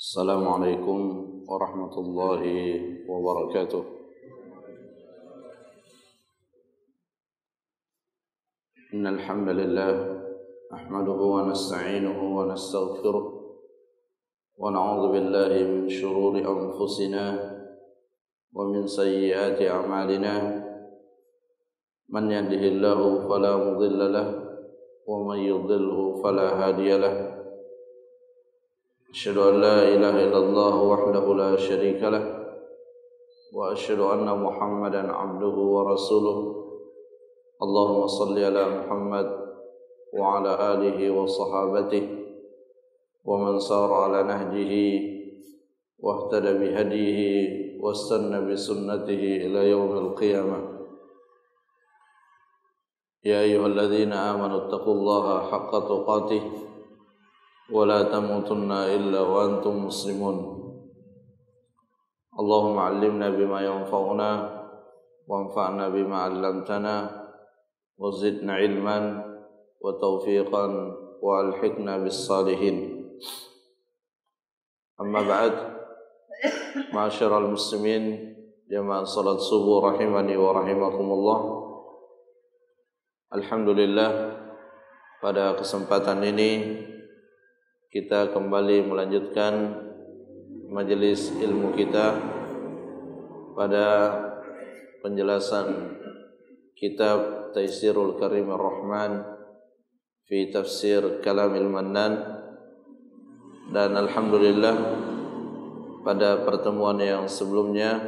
Assalamualaikum warahmatullahi wabarakatuh. Innal hamdalillah nahmaduhu wa nasta'inuhu wa nastaghfiruh wa na'udzu billahi min shururi anfusina wa min sayyiati a'malina. Man yahdihillahu fala mudilla lahu wa man yudlilhu fala hadiya lahu. أشهد أن لا إله إلا الله وحده لا شريك له وأشهد أن محمدا عبده ورسوله. اللهم صل على محمد وعلى آله وصحابته ومن سار على نهجه واهتدى بهديه واستنى بسنته إلى يوم القيامة. يا أيها الذين آمنوا اتقوا الله حق تقاته ولا تموتن إلا وأنتم مسلمون. اللهم علمنا بما ينفعنا وانفعنا بما علمتنا وزدنا علما وتوفيقا وألحقنا بالصالحين. أما بعد، معاشر المسلمين جماعة صلاة subuh rahimani wa rahimakumullah. Alhamdulillah, pada kesempatan ini kita kembali melanjutkan majelis ilmu kita pada penjelasan kitab Taisirul Karimir Rahman fi Tafsir Kalamil Mannan. Dan alhamdulillah, pada pertemuan yang sebelumnya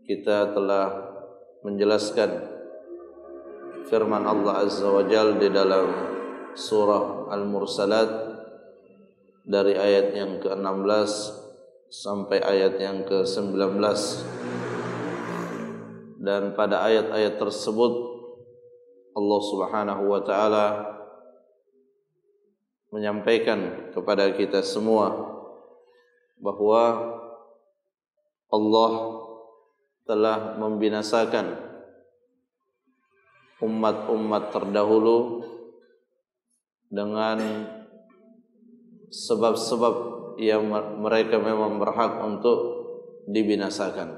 kita telah menjelaskan firman Allah Azza wa Jalla di dalam surah Al-Mursalat dari ayat yang ke-16 sampai ayat yang ke-19. Dan pada ayat-ayat tersebut Allah Subhanahu wa taala menyampaikan kepada kita semua bahwa Allah telah membinasakan umat-umat terdahulu dengan sebab-sebab yang mereka memang berhak untuk dibinasakan.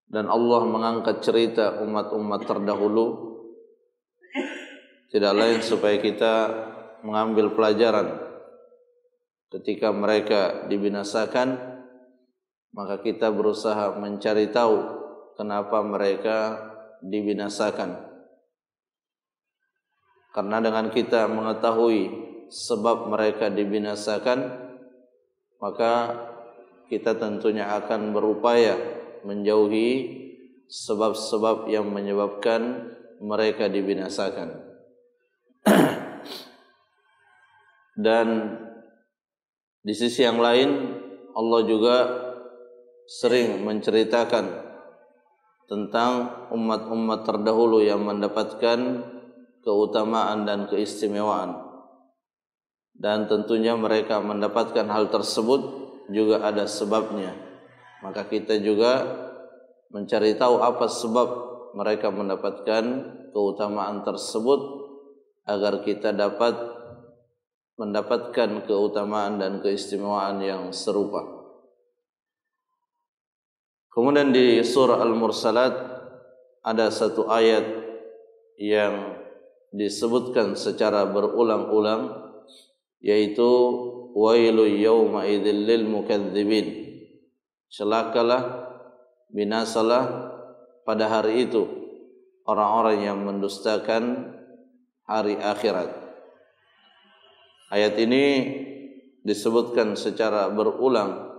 Dan Allah mengangkat cerita umat-umat terdahulu tidak lain supaya kita mengambil pelajaran. Ketika mereka dibinasakan, maka kita berusaha mencari tahu kenapa mereka dibinasakan. Karena dengan kita mengetahui sebab mereka dibinasakan, maka kita tentunya akan berupaya menjauhi sebab-sebab yang menyebabkan mereka dibinasakan. Dan di sisi yang lain, Allah juga sering menceritakan tentang umat-umat terdahulu yang mendapatkan keutamaan dan keistimewaan. Dan tentunya mereka mendapatkan hal tersebut juga ada sebabnya. Maka kita juga mencari tahu apa sebab mereka mendapatkan keutamaan tersebut agar kita dapat mendapatkan keutamaan dan keistimewaan yang serupa. Kemudian di surah Al-Mursalat ada satu ayat yang disebutkan secara berulang-ulang, yaitu wailu yawma idzil lil mukadzibin. Celakalah, binasalah pada hari itu orang-orang yang mendustakan hari akhirat. Ayat ini disebutkan secara berulang,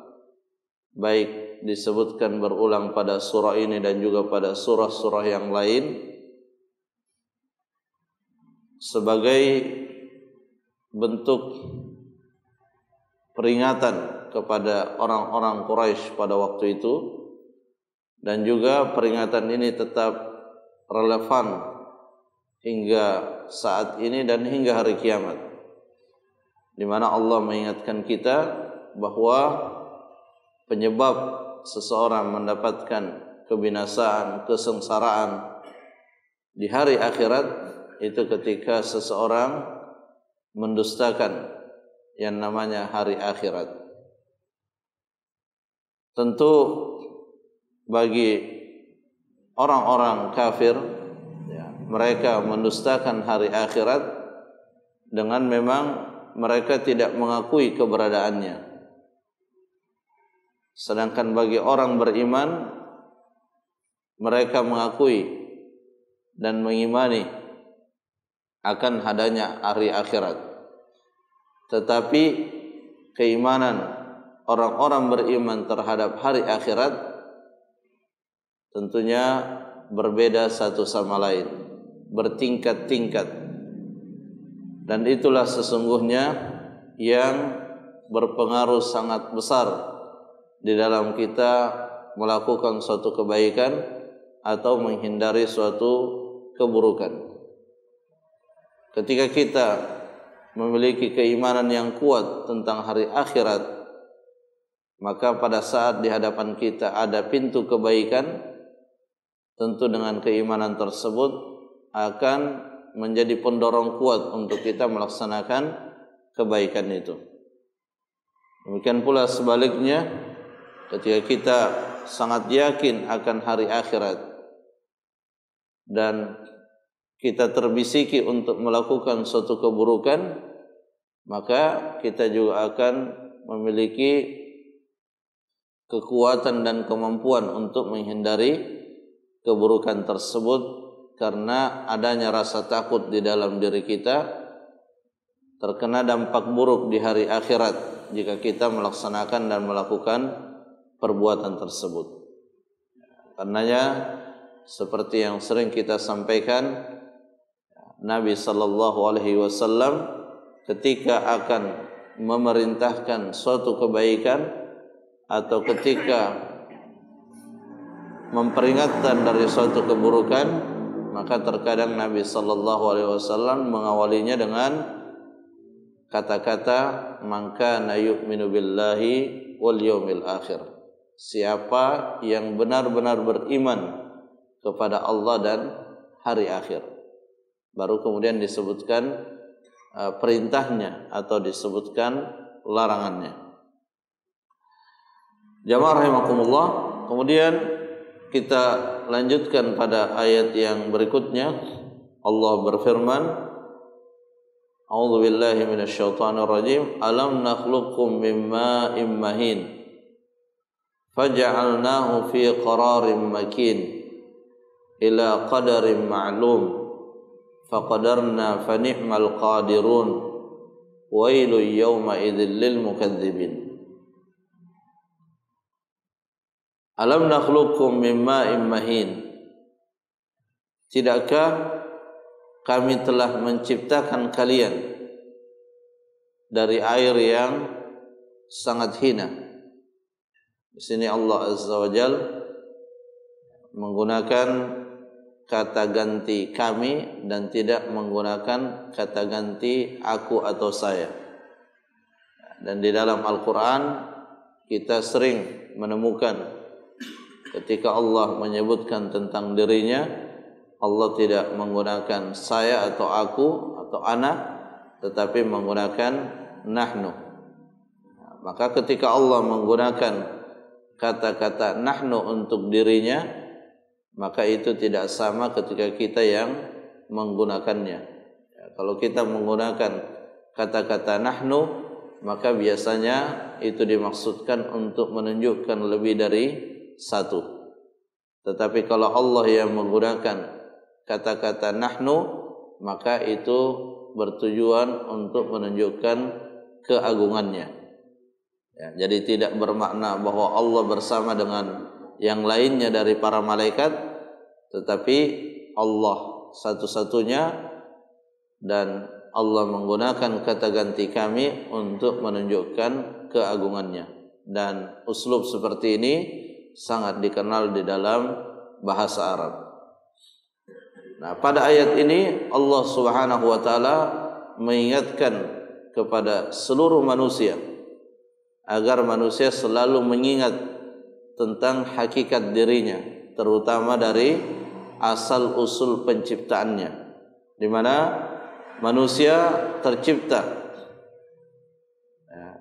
baik disebutkan berulang pada surah ini dan juga pada surah-surah yang lain, sebagai bentuk peringatan kepada orang-orang Quraisy pada waktu itu, dan juga peringatan ini tetap relevan hingga saat ini dan hingga hari kiamat, di mana Allah mengingatkan kita bahwa penyebab seseorang mendapatkan kebinasaan, kesengsaraan di hari akhirat itu ketika seseorang mendustakan yang namanya hari akhirat. Tentu bagi orang-orang kafir, ya, mereka mendustakan hari akhirat dengan memang mereka tidak mengakui keberadaannya. Sedangkan bagi orang beriman, mereka mengakui dan mengimani akan adanya hari akhirat. Tetapi keimanan orang-orang beriman terhadap hari akhirat tentunya berbeda satu sama lain, bertingkat-tingkat. Dan itulah sesungguhnya yang berpengaruh sangat besar di dalam kita melakukan suatu kebaikan atau menghindari suatu keburukan. Ketika kita memiliki keimanan yang kuat tentang hari akhirat, maka pada saat di hadapan kita ada pintu kebaikan, tentu dengan keimanan tersebut akan menjadi pendorong kuat untuk kita melaksanakan kebaikan itu. Demikian pula sebaliknya, ketika kita sangat yakin akan hari akhirat dan kita terbisiki untuk melakukan suatu keburukan, maka kita juga akan memiliki kekuatan dan kemampuan untuk menghindari keburukan tersebut, karena adanya rasa takut di dalam diri kita terkena dampak buruk di hari akhirat jika kita melaksanakan dan melakukan perbuatan tersebut. Karenanya seperti yang sering kita sampaikan, Nabi sallallahu alaihi wasallam ketika akan memerintahkan suatu kebaikan atau ketika memperingatkan dari suatu keburukan, maka terkadang Nabi sallallahu alaihi wasallam mengawalinya dengan kata-kata man kana yu'minu billahi wal yaumil akhir. Siapa yang benar-benar beriman kepada Allah dan hari akhir. Baru kemudian disebutkan perintahnya atau disebutkan larangannya. Jamaah rahimakumullah. Kemudian kita lanjutkan pada ayat yang berikutnya. Allah berfirman, A'udzu billahi minasyaitonir rajim. Alam nakhluqukum min ma'in mahin faja'alnahu fi qararin makin ila qadarin ma'lum faqadarna fa ni'mal qadirun wailul yawma idzil lil mukadzibin. Alam nakhluqukum min ma'in mahin, tidakkah kami telah menciptakan kalian dari air yang sangat hina. Di sini Allah Azza wa Jalla menggunakan kata ganti kami dan tidak menggunakan kata ganti aku atau saya. Dan di dalam Al-Quran kita sering menemukan ketika Allah menyebutkan tentang dirinya, Allah tidak menggunakan saya atau aku atau ana, tetapi menggunakan nahnu. Maka ketika Allah menggunakan kata-kata nahnu untuk dirinya, maka itu tidak sama ketika kita yang menggunakannya. Ya, kalau kita menggunakan kata-kata nahnu, maka biasanya itu dimaksudkan untuk menunjukkan lebih dari satu. Tetapi kalau Allah yang menggunakan kata-kata nahnu, maka itu bertujuan untuk menunjukkan keagungannya. Ya, jadi tidak bermakna bahwa Allah bersama dengan yang lainnya dari para malaikat, tetapi Allah satu-satunya dan Allah menggunakan kata ganti kami untuk menunjukkan keagungannya. Dan uslub seperti ini sangat dikenal di dalam bahasa Arab. Nah, pada ayat ini Allah Subhanahu wa taala mengingatkan kepada seluruh manusia agar manusia selalu mengingat tentang hakikat dirinya, terutama dari asal usul penciptaannya, di mana manusia tercipta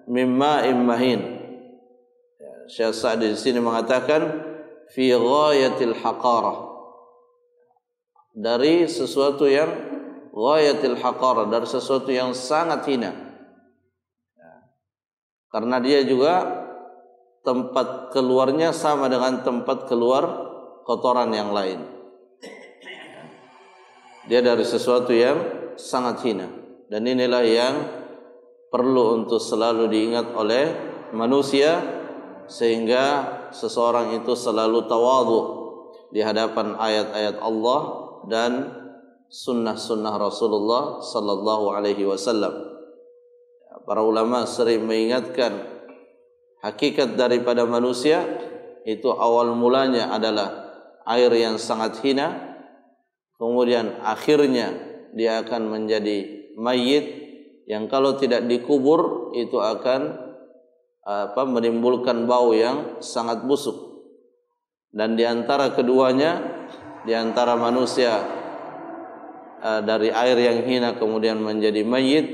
mimma immahin. Syekh Sa'di di sini mengatakan fi ghayatil haqarah, dari sesuatu yang ghayatil haqarah, dari sesuatu yang sangat hina. Karena dia juga tempat keluarnya sama dengan tempat keluar kotoran yang lain. Dia dari sesuatu yang sangat hina. Dan inilah yang perlu untuk selalu diingat oleh manusia, sehingga seseorang itu selalu tawadhu di hadapan ayat-ayat Allah dan sunnah-sunnah Rasulullah sallallahu alaihi wasallam. Para ulama sering mengingatkan hakikat daripada manusia itu awal mulanya adalah air yang sangat hina, kemudian akhirnya dia akan menjadi mayit yang kalau tidak dikubur itu akan menimbulkan bau yang sangat busuk. Dan di antara keduanya, di antara manusia dari air yang hina kemudian menjadi mayit,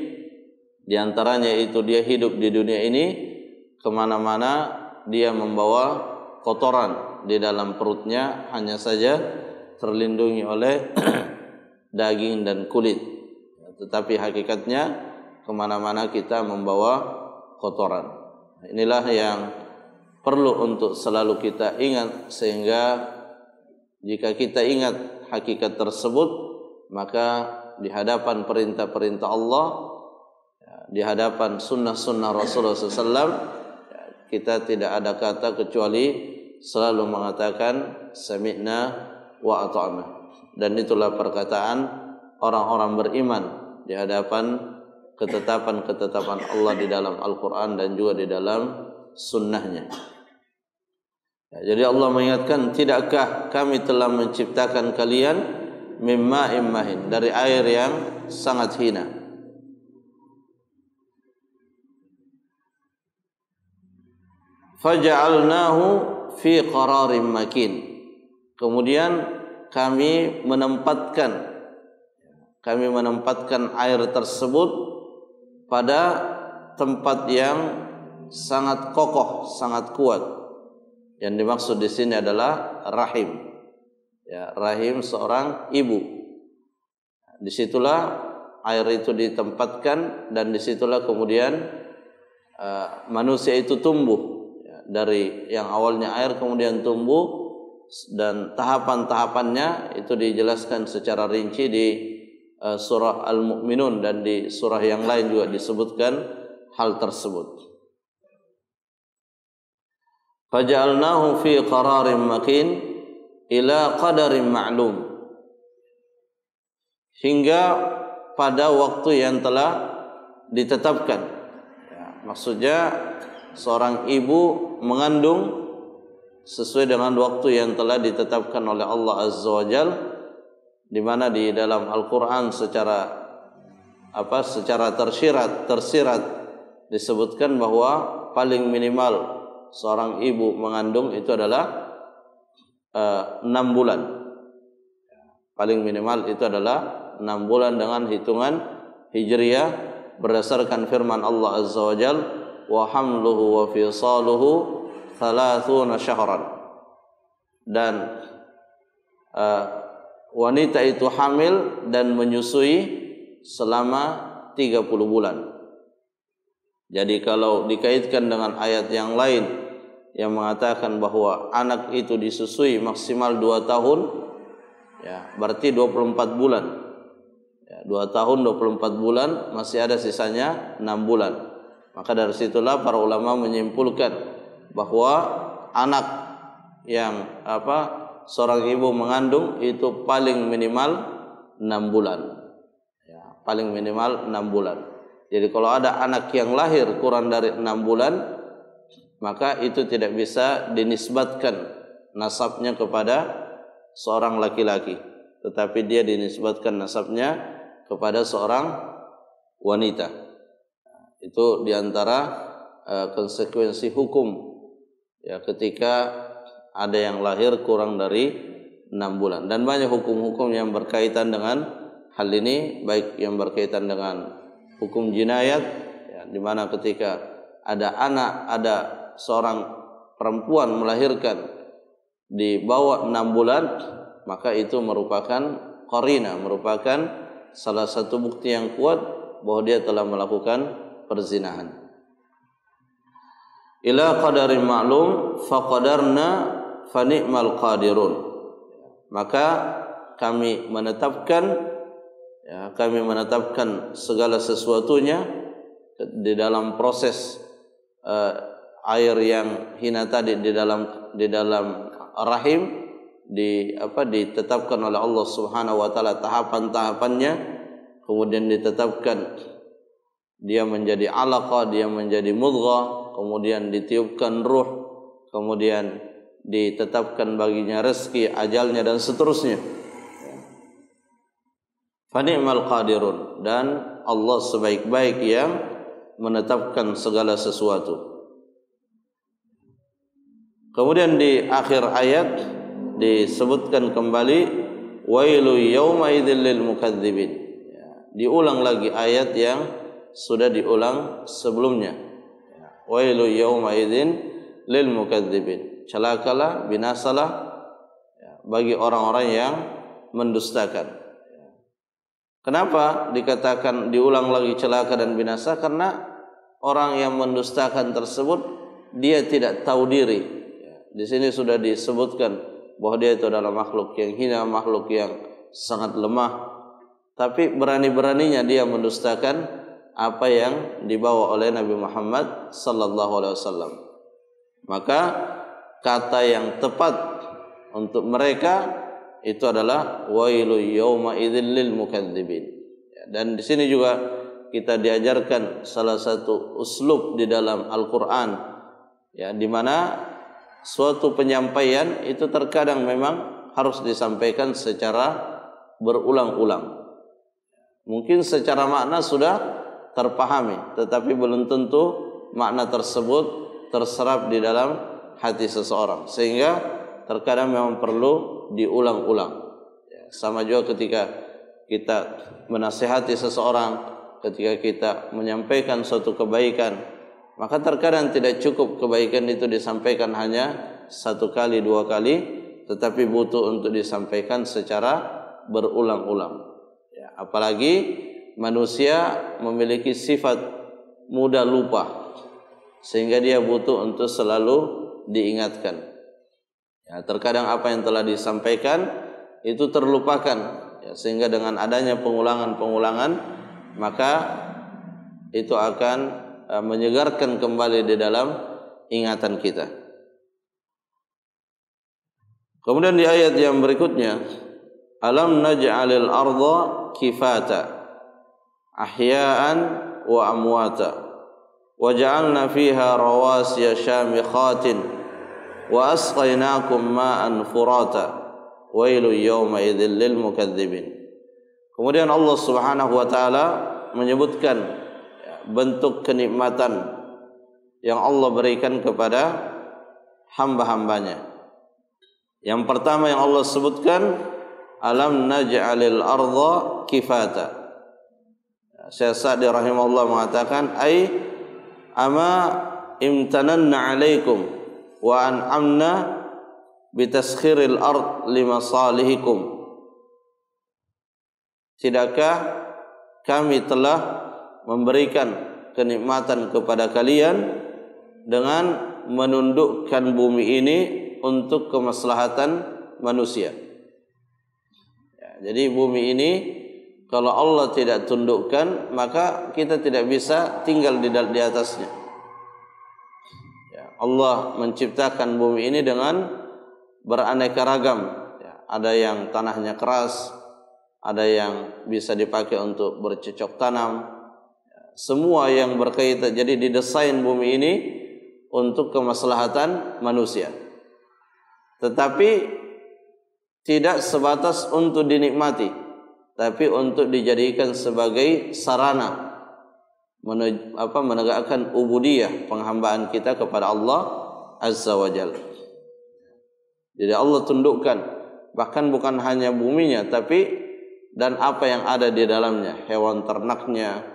di antaranya itu dia hidup di dunia ini, kemana-mana dia membawa kotoran di dalam perutnya, hanya saja terlindungi oleh daging dan kulit. Tetapi hakikatnya kemana-mana kita membawa kotoran. Inilah yang perlu untuk selalu kita ingat, sehingga jika kita ingat hakikat tersebut, maka di hadapan perintah-perintah Allah, di hadapan sunnah-sunnah Rasulullah SAW, kita tidak ada kata kecuali selalu mengatakan sami'na wa ata'na. Dan itulah perkataan orang-orang beriman di hadapan ketetapan-ketetapan Allah di dalam Al-Quran dan juga di dalam sunnahnya. Jadi Allah mengingatkan, tidakkah kami telah menciptakan kalian mimma immahin, dari air yang sangat hina. Faja'alnahu fi qararin makin, kemudian kami menempatkan air tersebut pada tempat yang sangat kokoh, sangat kuat. Yang dimaksud di sini adalah rahim. Ya, rahim seorang ibu. Disitulah air itu ditempatkan, dan disitulah kemudian manusia itu tumbuh. Dari yang awalnya air kemudian tumbuh, dan tahapan-tahapannya itu dijelaskan secara rinci di surah Al-Mu'minun, dan di surah yang lain juga disebutkan hal tersebut. Faja'alnahu fi qararin makin ila qadarin ma'lum, hingga pada waktu yang telah ditetapkan. Ya, maksudnya seorang ibu mengandung sesuai dengan waktu yang telah ditetapkan oleh Allah Azza wa Jal, di mana di dalam Al-Quran secara tersirat disebutkan bahwa paling minimal seorang ibu mengandung itu adalah 6 bulan. Paling minimal itu adalah 6 bulan dengan hitungan Hijriyah, berdasarkan firman Allah Azza wa Jal, wa hamluhu wa fisaluhu 30 syahran. Dan wanita itu hamil dan menyusui selama 30 bulan. Jadi kalau dikaitkan dengan ayat yang lain yang mengatakan bahwa anak itu disusui maksimal 2 tahun, ya, berarti 24 bulan. Ya, 2 tahun 24 bulan, masih ada sisanya 6 bulan. Maka dari situlah para ulama menyimpulkan bahwa anak yang seorang ibu mengandung itu paling minimal 6 bulan. Ya, paling minimal 6 bulan. Jadi kalau ada anak yang lahir kurang dari 6 bulan, maka itu tidak bisa dinisbatkan nasabnya kepada seorang laki-laki, tetapi dia dinisbatkan nasabnya kepada seorang wanita. Itu diantara konsekuensi hukum, ya, ketika ada yang lahir kurang dari 6 bulan. Dan banyak hukum-hukum yang berkaitan dengan hal ini, baik yang berkaitan dengan hukum jinayat, ya, di mana ketika ada anak, ada seorang perempuan melahirkan di bawah 6 bulan, maka itu merupakan qarina, merupakan salah satu bukti yang kuat bahwa dia telah melakukan perzinahan. Ila qadarin ma'lum faqadarna fa ni'mal qadirun. Maka kami menetapkan segala sesuatunya di dalam proses air yang hina tadi di dalam rahim, ditetapkan oleh Allah Subhanahu wa taala tahapan-tahapannya, kemudian ditetapkan dia menjadi alaqah, dia menjadi mudghah, kemudian ditiupkan ruh, kemudian ditetapkan baginya rezeki, ajalnya dan seterusnya. Fa ni'mal qadirun, dan Allah sebaik-baik yang menetapkan segala sesuatu. Kemudian di akhir ayat disebutkan kembali wailu yauma idzil lil mukadzibin. Diulang lagi ayat yang sudah diulang sebelumnya. Wailu yauma idzin lil mukadzibin. Celakalah, binasalah bagi orang-orang yang mendustakan. Kenapa dikatakan diulang lagi celaka dan binasa? Karena orang yang mendustakan tersebut dia tidak tahu diri. Di sini sudah disebutkan bahwa dia itu adalah makhluk yang hina, makhluk yang sangat lemah, tapi berani-beraninya dia mendustakan apa yang dibawa oleh Nabi Muhammad sallallahu alaihi wasallam. Maka kata yang tepat untuk mereka itu adalah wailu yauma idzil lil mukadzibin. Dan di sini juga kita diajarkan salah satu uslub di dalam Al-Qur'an, di mana suatu penyampaian itu terkadang memang harus disampaikan secara berulang-ulang. Mungkin secara makna sudah terpahami, tetapi belum tentu makna tersebut terserap di dalam hati seseorang, sehingga terkadang memang perlu diulang-ulang. Sama juga ketika kita menasihati seseorang, ketika kita menyampaikan suatu kebaikan, maka terkadang tidak cukup kebaikan itu disampaikan hanya 1 kali, 2 kali, tetapi butuh untuk disampaikan secara berulang-ulang. Apalagi manusia memiliki sifat mudah lupa, sehingga dia butuh untuk selalu diingatkan. Terkadang apa yang telah disampaikan itu terlupakan, sehingga dengan adanya pengulangan-pengulangan maka itu akan menyegarkan kembali di dalam ingatan kita. Kemudian di ayat yang berikutnya, alam naj'alil arda kifata ahya'an wa amwata wa ja'alna fiha rawasiya syamikhatin wa asqainakum ma'an furata wailu yawma idzil lil mukadzibin. Kemudian Allah Subhanahu wa taala menyebutkan bentuk kenikmatan yang Allah berikan kepada hamba-hambanya. Yang pertama yang Allah sebutkan, alam naj'alil arda kifata. Syekh Sa'di rahimahullah mengatakan, ai ama imtananna alaikum wa an'amna bitaskhiril ard limasalihikum. Tidakkah kami telah memberikan kenikmatan kepada kalian dengan menundukkan bumi ini untuk kemaslahatan manusia. Jadi bumi ini kalau Allah tidak tundukkan, maka kita tidak bisa tinggal di atasnya. Allah menciptakan bumi ini dengan beraneka ragam. Ada yang tanahnya keras, ada yang bisa dipakai untuk bercocok tanam. Semua yang berkaitan, jadi didesain bumi ini untuk kemaslahatan manusia. Tetapi tidak sebatas untuk dinikmati, tapi untuk dijadikan sebagai sarana menegakkan ubudiyah, penghambaan kita kepada Allah Azza wa Jalla. Jadi Allah tundukkan bahkan bukan hanya buminya, tapi dan apa yang ada di dalamnya, hewan ternaknya,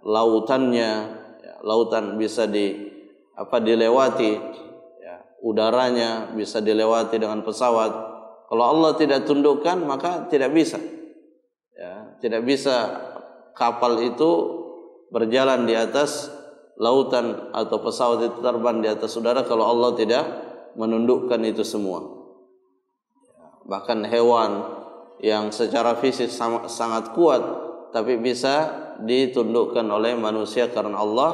lautannya, lautan bisa dilewati, ya, udaranya bisa dilewati dengan pesawat. Kalau Allah tidak tundukkan maka tidak bisa. Ya, tidak bisa kapal itu berjalan di atas lautan atau pesawat itu terbang di atas udara kalau Allah tidak menundukkan itu semua. Bahkan hewan yang secara fisik sangat kuat tapi bisa ditundukkan oleh manusia karena Allah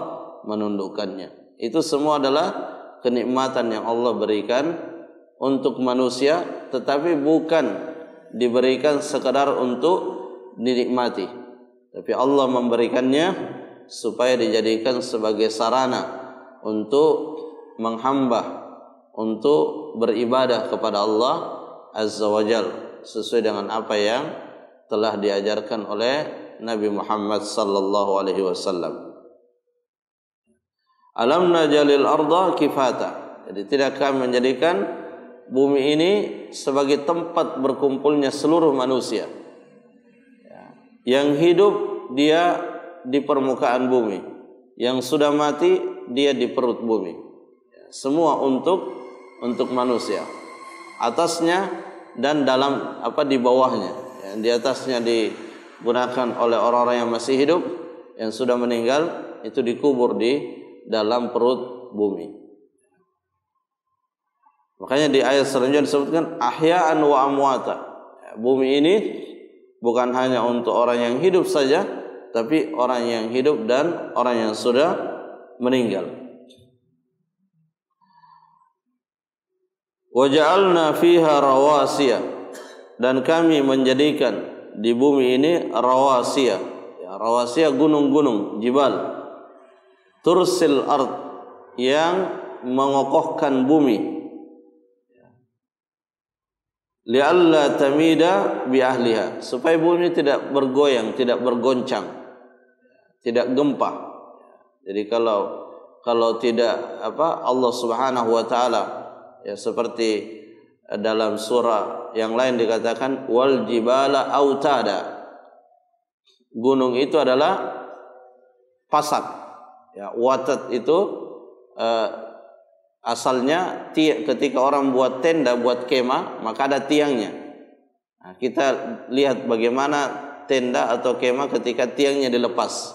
menundukkannya. Itu semua adalah kenikmatan yang Allah berikan untuk manusia, tetapi bukan diberikan sekadar untuk dinikmati, tapi Allah memberikannya supaya dijadikan sebagai sarana untuk menghamba, untuk beribadah kepada Allah Azza wa Jalla sesuai dengan apa yang telah diajarkan oleh Nabi Muhammad sallallahu alaihi wasallam. Alam najalil arda kifata. Jadi tidakkah menjadikan bumi ini sebagai tempat berkumpulnya seluruh manusia. Yang hidup dia di permukaan bumi, yang sudah mati dia di perut bumi. Semua untuk manusia. Atasnya dan dalam di bawahnya. Yang di atasnya digunakan oleh orang-orang yang masih hidup, yang sudah meninggal itu dikubur di dalam perut bumi. Makanya di ayat selanjutnya disebutkan ahya'an wa amwata. Bumi ini bukan hanya untuk orang yang hidup saja, tapi orang yang hidup dan orang yang sudah meninggal. Wa ja'alna fiha rawasiya, dan kami menjadikan di bumi ini rawasiya. Ya, rawasiya gunung-gunung, jibal. Tursil ard, yang mengokohkan bumi. Li'alla tamida bi ahliha, supaya bumi tidak bergoyang, tidak bergoncang, tidak gempa. Jadi kalau tidak Allah Subhanahu wa taala, ya seperti dalam surah yang lain dikatakan wal jibala autada. Gunung itu adalah pasak. Ya, watat itu asalnya ketika orang buat tenda, buat kemah, maka ada tiangnya. Nah, kita lihat bagaimana tenda atau kemah ketika tiangnya dilepas,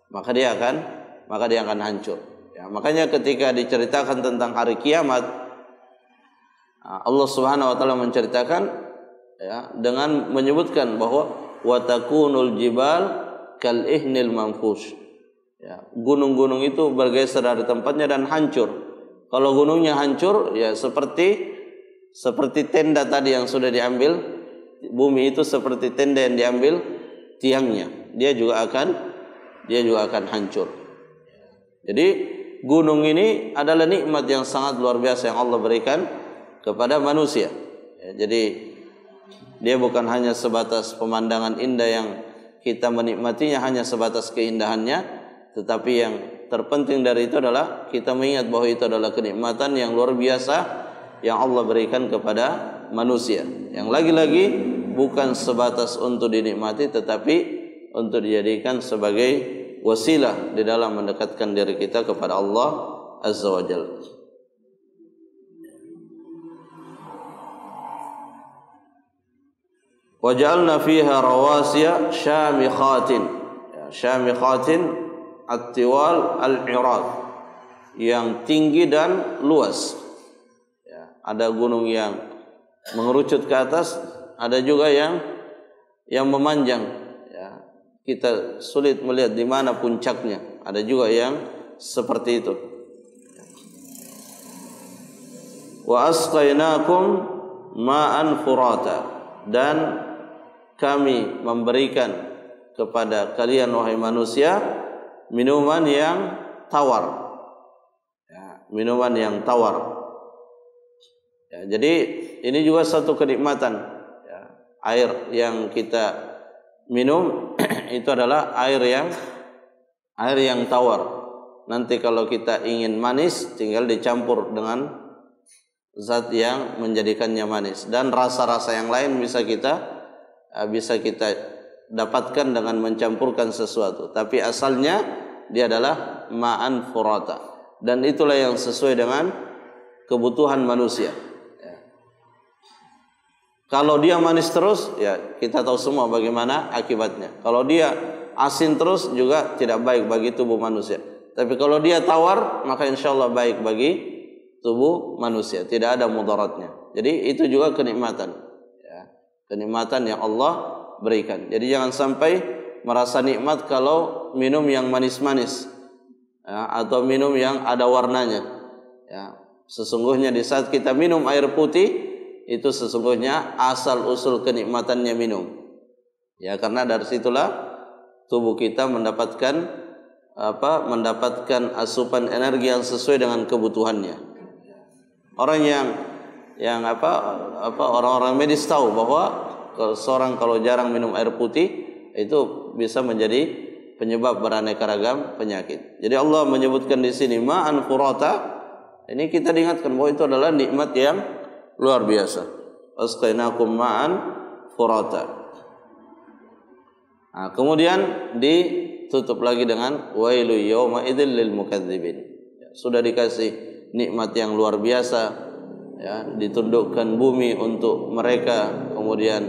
maka dia akan hancur. Ya, makanya ketika diceritakan tentang hari kiamat, Allah Subhanahu wa taala menceritakan ya dengan menyebutkan bahwa wa takunul jibal kal ihnil manfush. Ya, gunung-gunung itu bergeser dari tempatnya dan hancur. Kalau gunungnya hancur, ya seperti tenda tadi yang sudah diambil, bumi itu seperti tenda yang diambil tiangnya, dia juga akan hancur. Jadi gunung ini adalah nikmat yang sangat luar biasa yang Allah berikan kepada manusia. Ya, jadi dia bukan hanya sebatas pemandangan indah yang kita menikmatinya hanya sebatas keindahannya, tetapi yang terpenting dari itu adalah kita mengingat bahwa itu adalah kenikmatan yang luar biasa yang Allah berikan kepada manusia. Yang lagi-lagi bukan sebatas untuk dinikmati, tetapi untuk dijadikan sebagai wasilah di dalam mendekatkan diri kita kepada Allah Azza wa Jalla. Wa ja'alna fiha rawasiya syamikhatin. Syamikhatin at-tiwal al-irad, yang tinggi dan luas. Ya, ada gunung yang mengerucut ke atas, ada juga yang memanjang. Ya, kita sulit melihat di mana puncaknya. Ada juga yang seperti itu. Wa asqainakum ma'an furata, dan kami memberikan kepada kalian wahai manusia minuman yang tawar. Ya, minuman yang tawar. Ya, jadi ini juga satu kenikmatan. Ya, air yang kita minum itu adalah air yang tawar. Nanti kalau kita ingin manis, tinggal dicampur dengan zat yang menjadikannya manis, dan rasa-rasa yang lain bisa kita dapatkan dengan mencampurkan sesuatu. Tapi asalnya dia adalah ma'an furata. Dan itulah yang sesuai dengan kebutuhan manusia. Kalau dia manis terus, ya kita tahu semua bagaimana akibatnya. Kalau dia asin terus juga tidak baik bagi tubuh manusia. Tapi kalau dia tawar, maka insya Allah baik bagi tubuh manusia. Tidak ada mudaratnya. Jadi itu juga kenikmatan. Ya, kenikmatan yang Allah berikan. Jadi jangan sampai merasa nikmat kalau minum yang manis-manis, ya, atau minum yang ada warnanya. Ya, sesungguhnya di saat kita minum air putih, itu sesungguhnya asal usul kenikmatannya minum. Ya, karena dari situlah tubuh kita mendapatkan asupan energi yang sesuai dengan kebutuhannya. Orang orang-orang medis tahu bahwa seorang kalau jarang minum air putih itu bisa menjadi penyebab beraneka ragam penyakit. Jadi Allah menyebutkan di sini ma'an furata. Ini kita diingatkan bahwa itu adalah nikmat yang luar biasa. Asqainakum ma'an furata. Nah, kemudian ditutup lagi dengan wailu yawma idzil lil mukadzibin. Ya, sudah dikasih nikmat yang luar biasa, ya, ditundukkan bumi untuk mereka, kemudian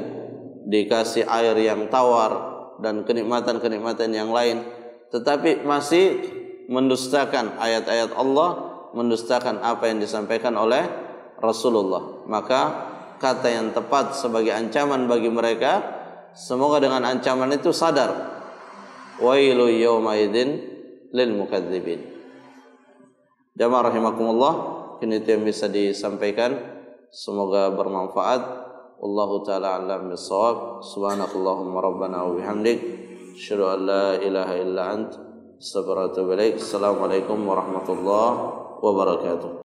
dikasih air yang tawar dan kenikmatan-kenikmatan yang lain, tetapi masih mendustakan ayat-ayat Allah, mendustakan apa yang disampaikan oleh Rasulullah. Maka kata yang tepat sebagai ancaman bagi mereka, semoga dengan ancaman itu sadar. Wailu yawma idzin lil mukadzibin. Jamaah rahimakumullah, ini yang bisa disampaikan, semoga bermanfaat. Wallahu ta'ala a'lam bissawab. Subhanakallahumma rabbana wa bihamdik, asyhadu an la ilaha illa ant, astaghfiruka wa atubu ilaik. Assalamualaikum warahmatullahi wabarakatuh.